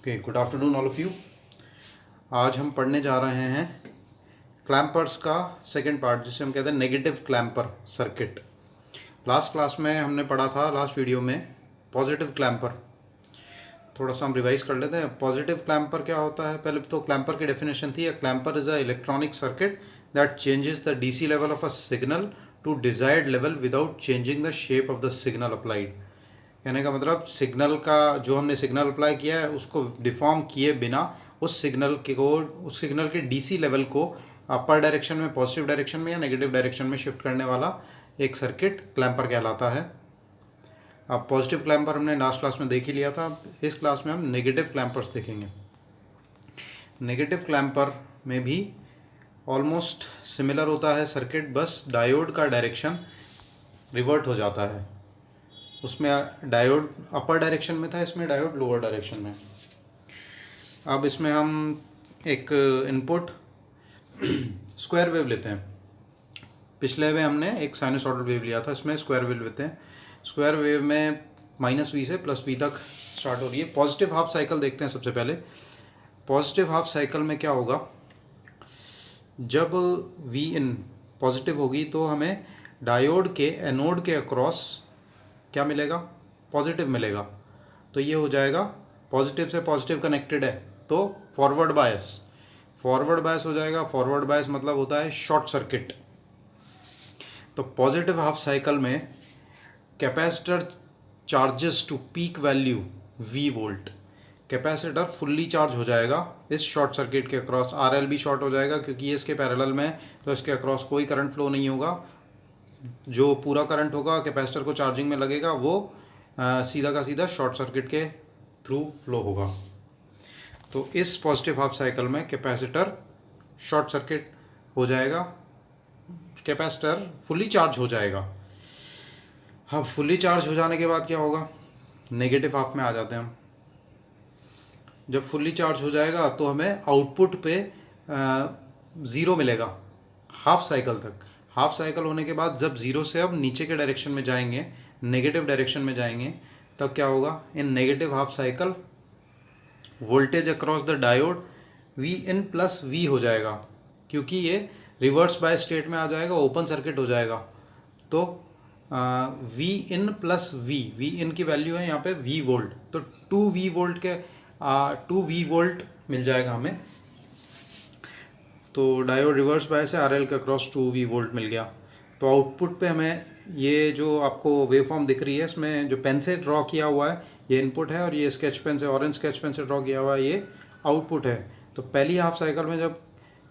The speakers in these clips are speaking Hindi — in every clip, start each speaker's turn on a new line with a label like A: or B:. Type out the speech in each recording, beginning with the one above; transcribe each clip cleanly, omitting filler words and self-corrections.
A: Okay, good afternoon all of you. आज हम पढ़ने जा रहे हैं क्लैम्पर्स का सेकंड पार्ट, जिसे हम कहते हैं negative clamper circuit. Last class में हमने पढ़ा था, लास्ट वीडियो में, पॉजिटिव क्लैम्पर। थोड़ा सा हम रिवाइज कर लेते हैं। पॉजिटिव क्लैम्पर क्या होता है? पहले तो क्लैम्पर की डेफिनेशन थी, clamper is a electronic circuit that changes the DC level of a signal to desired level without changing the shape of the signal applied. कहने का मतलब सिग्नल का जो हमने सिग्नल अप्लाई किया है उसको डिफॉर्म किए बिना उस सिग्नल के डीसी लेवल को अपर डायरेक्शन में, पॉजिटिव डायरेक्शन में या नेगेटिव डायरेक्शन में शिफ्ट करने वाला एक सर्किट क्लैम्पर कहलाता है। अब पॉजिटिव क्लैम्पर हमने लास्ट क्लास में देख ही लिया था। इस क्लास में हम नेगेटिव क्लैम्पर्स देखेंगे। नेगेटिव क्लैम्पर में भी ऑलमोस्ट सिमिलर होता है सर्किट, बस डायोड का डायरेक्शन रिवर्ट हो जाता है। उसमें डायोड अपर डायरेक्शन में था, इसमें डायोड लोअर डायरेक्शन में। अब इसमें हम एक इनपुट स्क्वायर वेव लेते हैं। पिछले में हमने एक साइनसॉइडल वेव लिया था, इसमें स्क्वायर वेव लेते हैं। स्क्वायर वेव में -v से +v तक स्टार्ट हो रही है। पॉजिटिव हाफ साइकिल देखते हैं सबसे पहले। पॉजिटिव हाफ साइकिल में क्या होगा? जब वी इन पॉजिटिव होगी तो हमें डायोड के एनोड के अक्रॉस क्या मिलेगा? पॉजिटिव मिलेगा। तो ये हो जाएगा, पॉजिटिव से पॉजिटिव कनेक्टेड है तो फॉरवर्ड बायस। फॉरवर्ड बायस हो जाएगा। फॉरवर्ड बायस मतलब होता है शॉर्ट सर्किट। तो पॉजिटिव हाफ साइकिल में capacitor charges to peak value v volt. Capacitor fully charge हो जाएगा इस शॉर्ट सर्किट के अक्रॉस। RL भी शॉर्ट हो जाएगा क्योंकि ये इसके पैरेलल में है, तो इसके अक्रॉस कोई करंट फ्लो नहीं होगा। जो पूरा करंट होगा कैपेसिटर को चार्जिंग में लगेगा वो सीधा का सीधा शॉर्ट सर्किट के थ्रू फ्लो होगा। तो इस पॉजिटिव हाफ साइकिल में कैपेसिटर शॉर्ट सर्किट हो जाएगा, कैपेसिटर फुल्ली चार्ज हो जाएगा। अब फुल्ली चार्ज हो जाने के बाद क्या होगा? नेगेटिव हाफ में आ जाते हैं हम। जब फुल्ली चार्ज हो जाएगा तो हमें आउटपुट पे ज़ीरो मिलेगा हाफ साइकिल तक। हाफ साइकिल होने के बाद जब ज़ीरो से अब नीचे के डायरेक्शन में जाएंगे, नेगेटिव डायरेक्शन में जाएंगे, तब क्या होगा? In negative half cycle voltage across the diode V in plus V हो जाएगा, क्योंकि ये रिवर्स बाय स्टेट में आ जाएगा, ओपन सर्किट हो जाएगा। तो वी इन प्लस वी इन की वैल्यू है यहाँ पे वी वोल्ट, तो 2v वोल्ट के 2v वोल्ट मिल जाएगा हमें। तो डायोड रिवर्स बाय से RL के अक्रॉस 2v वोल्ट मिल गया। तो आउटपुट पे हमें ये जो आपको वेव फॉर्म दिख रही है, इसमें जो पेन से ड्रॉ किया हुआ है ये इनपुट है, और ये स्केच पेन से, ऑरेंज स्केच पेन से ड्रॉ किया हुआ है ये आउटपुट है। तो पहली हाफ साइकिल में जब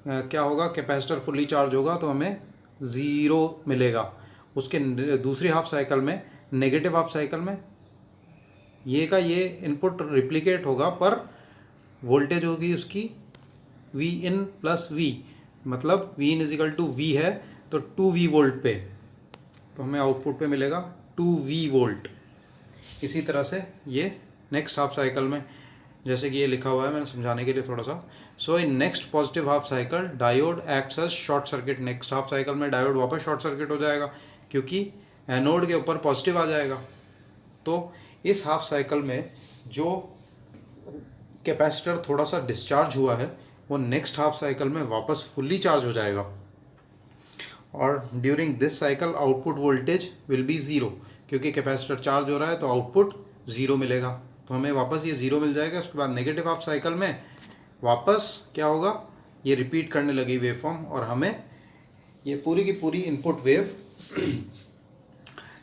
A: क्या होगा? कैपेसिटर फुल्ली चार्ज होगा तो हमें ज़ीरो मिलेगा। उसके दूसरी हाफ साइकिल में, नेगेटिव हाफ साइकिल में, ये का ये इनपुट रिप्लिकेट होगा, पर वोल्टेज होगी उसकी वी इन प्लस वी, मतलब V in equal to V है तो 2v वोल्ट पे, तो हमें आउटपुट पे मिलेगा 2v वोल्ट। इसी तरह से ये नेक्स्ट हाफ साइकिल में, जैसे कि ये लिखा हुआ है, मैंने समझाने के लिए थोड़ा सा। So in next positive half cycle diode acts as short circuit. Next half cycle में डायोड वापस शॉर्ट सर्किट हो जाएगा क्योंकि एनोड के ऊपर पॉजिटिव आ जाएगा। तो इस हाफ साइकिल में जो कैपेसिटर थोड़ा सा डिस्चार्ज हुआ है वो नेक्स्ट हाफ साइकिल में वापस फुल्ली चार्ज हो जाएगा, और during this cycle output voltage will be zero, क्योंकि कैपेसिटर चार्ज हो रहा है तो आउटपुट ज़ीरो मिलेगा। तो हमें वापस ये ज़ीरो मिल जाएगा। उसके बाद नेगेटिव हाफ साइकिल में वापस क्या होगा? ये रिपीट करने लगी वेव फॉर्म, और हमें ये पूरी की पूरी इनपुट वेव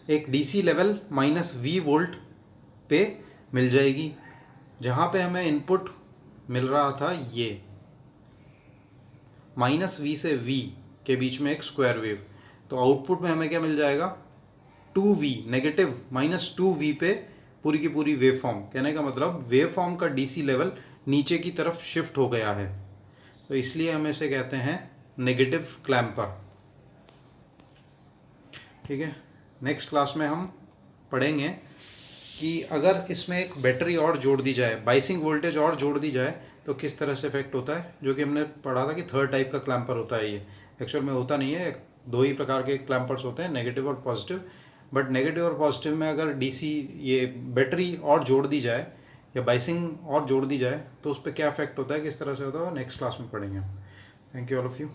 A: एक डीसी लेवल -v वोल्ट पे मिल जाएगी। जहाँ पे हमें इनपुट मिल रहा था ये -v से v के बीच में एक स्क्वायर वेव, तो आउटपुट में हमें क्या मिल जाएगा? 2v, नेगेटिव -2v पे पूरी की पूरी वेव फॉर्म। कहने का मतलब वेव फॉर्म का डीसी लेवल नीचे की तरफ शिफ्ट हो गया है, तो इसलिए हम इसे कहते हैं नेगेटिव क्लैम्पर। ठीक है। नेक्स्ट क्लास में हम पढ़ेंगे कि अगर इसमें एक बैटरी और जोड़ दी जाए, बाइसिंग वोल्टेज और जोड़ दी जाए, तो किस तरह से इफेक्ट होता है, जो कि हमने पढ़ा था कि थर्ड टाइप का क्लैम्पर होता है। ये एक्चुअल में होता नहीं है, दो ही प्रकार के क्लैम्पर्स होते हैं, नेगेटिव और पॉजिटिव। बट नेगेटिव और पॉजिटिव में अगर डीसी ये बैटरी और जोड़ दी जाए या बाइसिंग और जोड़ दी जाए तो उस पर क्या इफेक्ट होता है, किस तरह से होता है, नेक्स्ट क्लास में पढ़ेंगे हम। Thank you all of you.